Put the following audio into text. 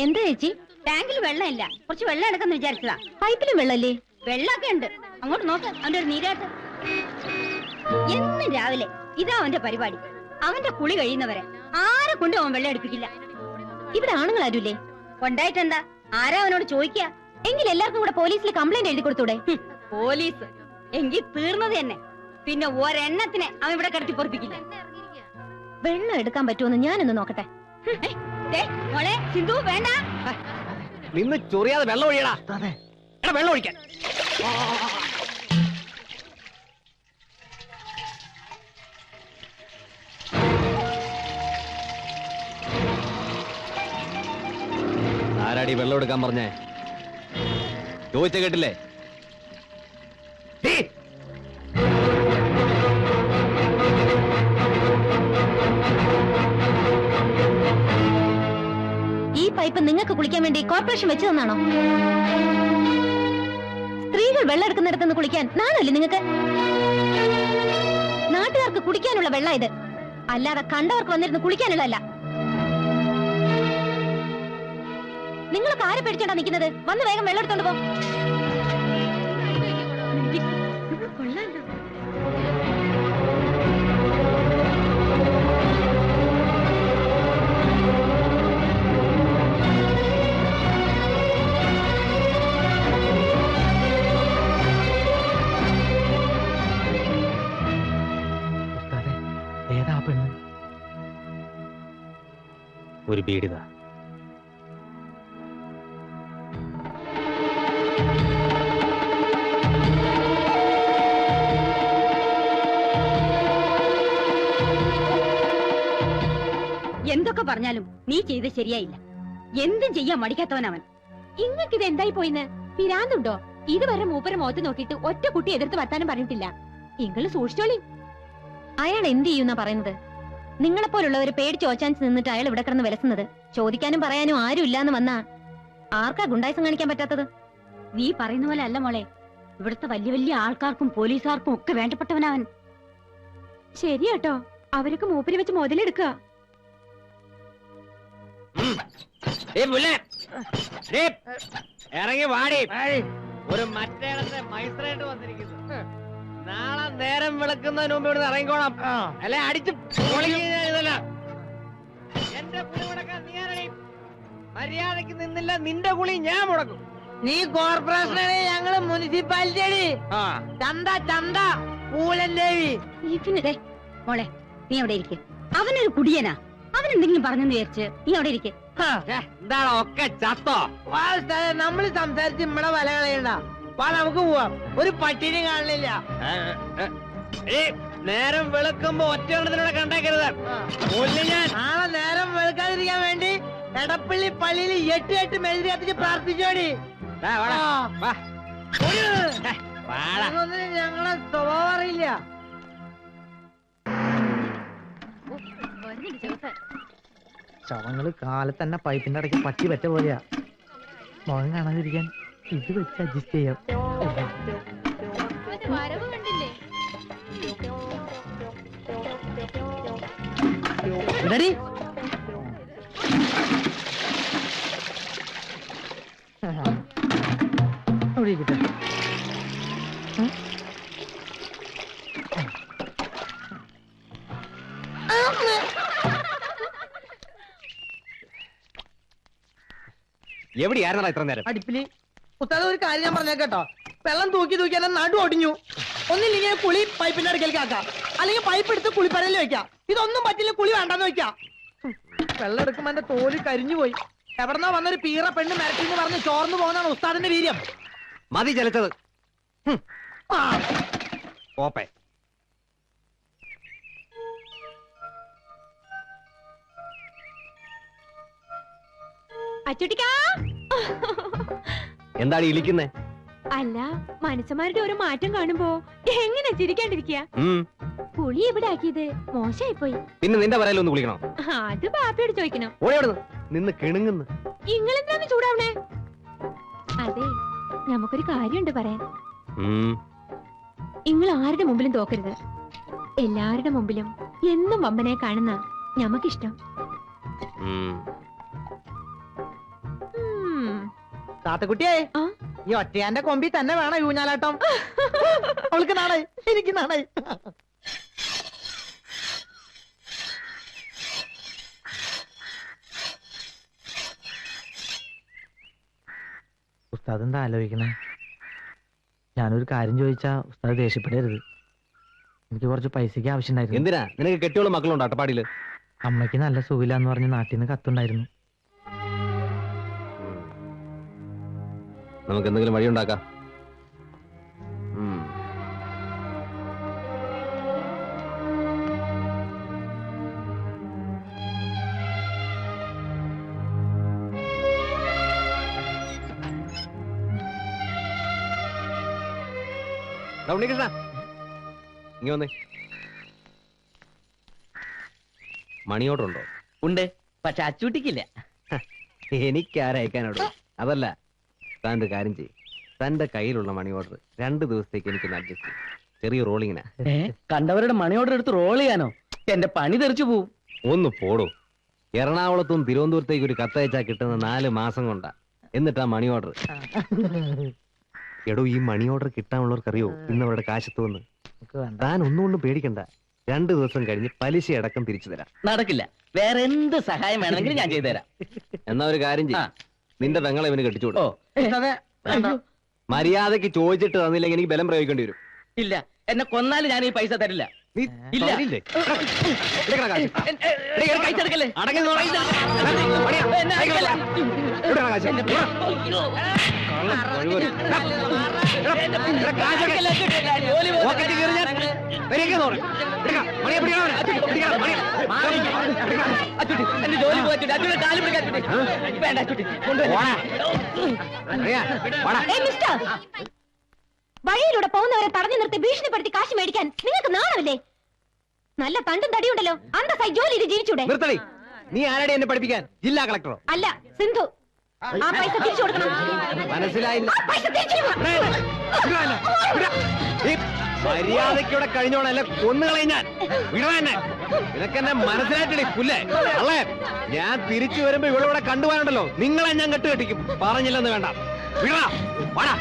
എന്താ ചേച്ചി? ടാങ്കിൽ വെള്ളമില്ല, കുറച്ച് വെള്ളം എടുക്കാന്ന് വിചാരിച്ചതാ. പൈപ്പിലും വെള്ളല്ലേ? വെള്ളമൊക്കെ ഉണ്ട്. അങ്ങോട്ട് നോക്ക്, അവന്റെ ഒരു നീരാട്ട്. എന്നും രാവിലെ ഇതാ അവന്റെ പരിപാടി. അവന്റെ കുളി കഴിയുന്നവരെ ആരെ കൊണ്ടും അവൻ വെള്ളം എടുപ്പിക്കില്ല. ഇവിടെ ആണുങ്ങൾ ആരുല്ലേ? കൊണ്ടായിട്ടെന്താ? ആരാ അവനോട് ചോദിക്കാ? എങ്കിൽ എല്ലാവർക്കും കൂടെ പോലീസിൽ കംപ്ലൈന്റ് എഴുതി കൊടുത്തൂടെ? പോലീസ് എങ്കിൽ തീർന്നത് തന്നെ. പിന്നെ ഒരെണ്ണത്തിനെ അവൻ ഇവിടെ കിടത്തി പൊറപ്പിക്കില്ല. വെള്ളം എടുക്കാൻ പറ്റുമെന്ന് ഞാനൊന്ന് നോക്കട്ടെ. മോളെ സിന്ധു, വേണ്ട, നിന്ന് ചൊറിയാതെ വെള്ളം ഒഴിയടാ. വെള്ളം ഒഴിക്കാൻ ആരാടി വെള്ളം എടുക്കാൻ പറഞ്ഞേ? ചോദിച്ച കേട്ടില്ലേ? ഈ പൈപ്പ് നിങ്ങൾക്ക് കുളിക്കാൻ വേണ്ടി കോർപ്പറേഷൻ വെച്ചു തന്നാണോ? സ്ത്രീകൾ വെള്ളം എടുക്കുന്നിടത്തുനിന്ന് കുളിക്കാൻ നാണല്ലേ നിങ്ങൾക്ക്? നാട്ടുകാർക്ക് കുടിക്കാനുള്ള വെള്ളം ഇത്, അല്ലാതെ കണ്ടവർക്ക് വന്നിരുന്ന് കുളിക്കാനുള്ളതല്ല. നിങ്ങളൊക്കെ ആരെ പേടിച്ചോണ്ടാ നിൽക്കുന്നത്? വന്ന് വേഗം വെള്ളം എടുത്തോണ്ട് പോ. ഏതാ പെണ്ണ്? ഒരു ബീഡിതാ. എന്തൊക്കെ പറഞ്ഞാലും നീ ചെയ്ത് ശരിയായില്ല. എന്തും ചെയ്യാൻ മടിക്കാത്തവനവൻ. ഇങ്ങക്കിത് എന്തായി പോയിന്ന്? പിരാന്തുണ്ടോ? ഇതുവരെ മൂപ്പരെ മുഖത്ത് നോക്കിയിട്ട് ഒറ്റ കുട്ടി എതിർത്ത് വർത്താനം പറഞ്ഞിട്ടില്ല. ഇങ്ങള് സൂക്ഷിച്ചോളി. അയാൾ എന്ത് ചെയ്യുന്ന പറയുന്നത്? നിങ്ങളെപ്പോലുള്ളവര് പേടിച്ച് ഓച്ചാൻസ് നിന്നിട്ട് അയാൾ ഇവിടെ കിടന്ന് വിലസുന്നത്. ചോദിക്കാനും പറയാനും ആരും ഇല്ലാന്ന് വന്നാ ആർക്കാ ഗുണ്ടായിസം കാണിക്കാൻ പറ്റാത്തത്? നീ പറയുന്ന പോലെ അല്ല മോളെ. ഇവിടുത്തെ വലിയ വലിയ ആൾക്കാർക്കും പോലീസുകാർക്കും ഒക്കെ വേണ്ടപ്പെട്ടവനവൻ. ശരിയാട്ടോ, അവരൊക്കെ മൂപ്പരി വെച്ച് മുതലെടുക്കുക. ഇറങ്ങി വാടി. ഒരു മറ്റേടത്തെ മൈസ്ത്രേറ്റ് വന്നിരിക്കുന്നു. നാളെ നേരം വിളക്കുന്നതിന് മുമ്പ് ഇവിടുന്ന് ഇറങ്ങിക്കോണം, അല്ലെ അടിച്ച് പൊളിക്കുന്നതല്ല. എന്റെ കുളി മുടക്കാൻ നീ ആരടി? മര്യാദക്ക് നിന്നില്ല, നിന്റെ കുളി ഞാൻ മുടക്കും. നീ കോർപ്പറേഷനാണ്, ഞങ്ങള് മുനിസിപ്പാലിറ്റി. ചന്ത ചന്ത പൂലൻ ദേവി. മോളെ നീ അവിടെ ഇരിക്കും. അവനൊരു കുടിയനാ, അവനെന്തെങ്കിലും പറഞ്ഞെന്ന് വിചാരിച്ച് നീ അവിടെ ഇരിക്കും. എന്താണ് ഒക്കെ ചത്തോ? നമ്മള് സംസാരിച്ച് നമ്മളെ വല കളയണ്ട. വാ നമുക്ക് പോവാം. ഒരു പട്ടിനെ കാണില്ല. നേരം വെളുക്കുമ്പോ ഒറ്റ കണ്ടേക്കരുത്. നാളെ നേരം വെളുക്കാതിരിക്കാൻ വേണ്ടി എടപ്പള്ളി പള്ളിയിൽ 8 മെഴുതി കത്തിച്ച് പ്രാർത്ഥിച്ചോടി. ഞങ്ങളെ സ്വഭാവം അറിയില്ല. ശവങ്ങള് കാലത്ത് തന്നെ പൈപ്പിന്റെ ഇടയ്ക്ക് പറ്റി പറ്റ പോലെയാ. മുഖം കാണാതിരിക്കാൻ ഇത് വെച്ച് അഡ്ജസ്റ്റ് ചെയ്യാം. എവിടെയായിരുന്നടാ ഇത്ര നേരം? അടുപ്പില്. ഉസ്താദ് ഒരു കാര്യം ഞാൻ പറഞ്ഞ കേട്ടോ, വെള്ളം തൂക്കി തൂക്കി എന്നെ നടു ഒടിഞ്ഞു. ഒന്നില്ലെങ്കിൽ കുളി പൈപ്പിന്റെ അടുക്കലേക്ക് ആക്കാം, അല്ലെങ്കിൽ പൈപ്പ് എടുത്ത് കുളിപ്പരയിൽ വെക്കാം. ഇതൊന്നും പറ്റില്ല, കുളി വേണ്ടെന്ന് വെക്കാം. വെള്ളം എടുക്കുമ്പോ എന്റെ തോല് കരിഞ്ഞു പോയി. എവിടെന്നാ വന്നൊരു പീറ പെണ്ണ് മരട്ടിന്ന് പറഞ്ഞ് ചോർന്നു പോകുന്നതാണ് ഉസ്താദിന്റെ വീര്യം. മതി ചലിച്ചത്. ഓപ്പേ അച്ചുട്ടിക്കാ, എന്താണ് ഇളിക്കുന്നേ? അല്ല, മനുഷ്യന്മാരുടെ ഒരു മാറ്റം കാണുമ്പോ എങ്ങനെ ചിരിക്കാണ്ടിരിക്കുക? കുളി എവിടെ ആക്കിയത്? മോശമായി പോയി. പിന്നെ നിന്റെ പറയലൊന്ന് കുളിക്കണം. അത് ബാപ്പയോട് ചോദിക്കണം. നിന്ന് കിണുങ്ങുന്നു. ഇങ്ങളെന്താണ് ചൂടാവണേ? അതെ, നമുക്കൊരു കാര്യമുണ്ട് പറയാൻ. നിങ്ങൾ ആരുടെ മുമ്പിലും തോക്കരുത്. എല്ലാവരുടെ മുമ്പിലും എന്നും വമ്പനെ കാണുന്ന ഞമ്മക്കിഷ്ടം. താത്തക്കുട്ടിയെ ആ? ഈ ഒറ്റയാന്റെ കൊമ്പി തന്നെ വേണം ഊഞ്ഞാലാട്ടം. അവൾക്ക് നാണായി, എനിക്ക് നാണായി. ഉസ്താദ് എന്താ ആലോചിക്കണേ? ഞാനൊരു കാര്യം ചോദിച്ചാ ഉസ്താദ് ദേഷ്യപ്പെടരുത്. എനിക്ക് കുറച്ച് പൈസക്ക് ആവശ്യമുണ്ടായിരുന്നു. എന്തിനാ? നിനക്ക് കെട്ടിയോളും മക്കളുണ്ടോ അട്ടപ്പാടിയില്? അമ്മയ്ക്ക് നല്ല സുഖമില്ലാന്ന് പറഞ്ഞ് നാട്ടിൽ നിന്ന് കത്തുണ്ടായിരുന്നു. നമുക്ക് എന്തെങ്കിലും വഴിയുണ്ടാക്കാം. ഉണ്ണികൃഷ്ണ, ഇങ്ങ വന്നേ. മണി ഓർഡർ ഉണ്ടോ? ഉണ്ട്, പക്ഷെ അച്ചൂട്ടിക്കില്ല. എനിക്കാരയക്കാനോടോ? അതല്ല, താൻ ഒരു കാര്യം ചെയ്യും. തന്റെ കയ്യിലുള്ള മണി ഓർഡർ 2 ദിവസത്തേക്ക് എനിക്കൊന്ന് അഡ്ജസ്റ്റ് ചെയ്യും. ചെറിയ റോളിങ്ങിനാ. കണ്ടവരുടെ മണി ഓർഡർ എടുത്ത് റോൾ ചെയ്യാനോ? എന്റെ പണി തെറിച്ചു പോവും. ഒന്ന് പോടോ. എറണാകുളത്തും തിരുവനന്തപുരത്തേക്ക് ഒരു കത്തയച്ചാ കിട്ടുന്ന 4 മാസം കൊണ്ടാ. എന്നിട്ടാ മണി ഓർഡർ. എടോ, ഈ മണി ഓർഡർ കിട്ടാനുള്ളവർക്കറിയോ ഇന്ന് അവരുടെ കാശത്തുവന്ന്? താൻ ഒന്നുകൊണ്ടും പേടിക്കണ്ട. 2 ദിവസം കഴിഞ്ഞ് പലിശ അടക്കം തിരിച്ചു തരാം. നടക്കില്ല. വേറെ എന്ത് സഹായം വേണമെങ്കിലും ഞാൻ ചെയ്തു തരാം. എന്നാ ഒരു കാര്യം ചെയ്യും, നിന്റെ പെങ്ങളെ ഇവന് കെട്ടിച്ചുവിടും. ഓ മര്യാദക്ക് ചോദിച്ചിട്ട് തന്നില്ലെങ്കിൽ എനിക്ക് ബലം പ്രയോഗിക്കേണ്ടി വരും. ഇല്ല, എന്നെ കൊന്നാലും ഞാൻ ഈ പൈസ തരില്ല. നീ ഇല്ല. തരില്ലേ? എടുക്കടാ കാശ്. കഴിച്ചെടുക്കല്ലേ? അടങ്ങി നിന്ന് ഉറങ്ങി. എന്നെ അടിക്കല്ല. എടുക്കടാ കാശ്. എന്നെ അടിക്കല്ല, അച്ചൂട്ടി. ജോലി പോകുന്ന പോക്കറ്റിൽ കയറി ഞാൻ വരികയ്ക്ക് നോറ്. എടുക്കാം. മണിയെ പിടിക്കണം അവനെ. പിടിക്കണം, മണിയെ. അച്ചൂട്ടി, എന്റെ ജോലി പോയി. അച്ചൂട്ടി കാലം പിടിക്കാൻ. വേണ്ട അച്ചൂട്ടി, ഓടാ. മണിയാ, ഓടാ. മിസ്റ്റർ, വഴിയിലൂടെ പോകുന്നവരെ തടഞ്ഞു നിർത്തി ഭീഷണിപ്പെടുത്തി കാശ് മേടിക്കാൻ നിങ്ങൾക്ക് നാണമില്ലേ? നല്ല തണ്ടും തടിയുണ്ടല്ലോ, അന്തസ്സായി ജോലി ചെയ്ത് ജീവിച്ചൂടെ? നിർത്തടി. നീ ആരുടെ എന്നെ പഠിപ്പിക്കാൻ? ജില്ലാ കളക്ടറോ? അല്ല, സിന്ധു. ആ പൈസ തിരിച്ചു കൊടുക്കണം. മനസ്സിലായില്ല. ആ പൈസ തിരിച്ചു ഈ മര്യാദയ്ക്കൂടെ കഴിഞ്ഞോണല്ലേ കൊന്നുകളയും ഞാൻ. വിടവന്നെ. നിനക്കെന്നെ മനസ്സിലായിട്ടടി പുല്ലേ. അല്ലേ, ഞാൻ തിരിച്ചു വരുമ്പോ ഇവിടെ കണ്ടുപോകാനുണ്ടല്ലോ, നിങ്ങളെ ഞാൻ കെട്ടുകെട്ടിക്കും. പറഞ്ഞില്ലെന്ന് വേണ്ട. വിടാ, വാടാ.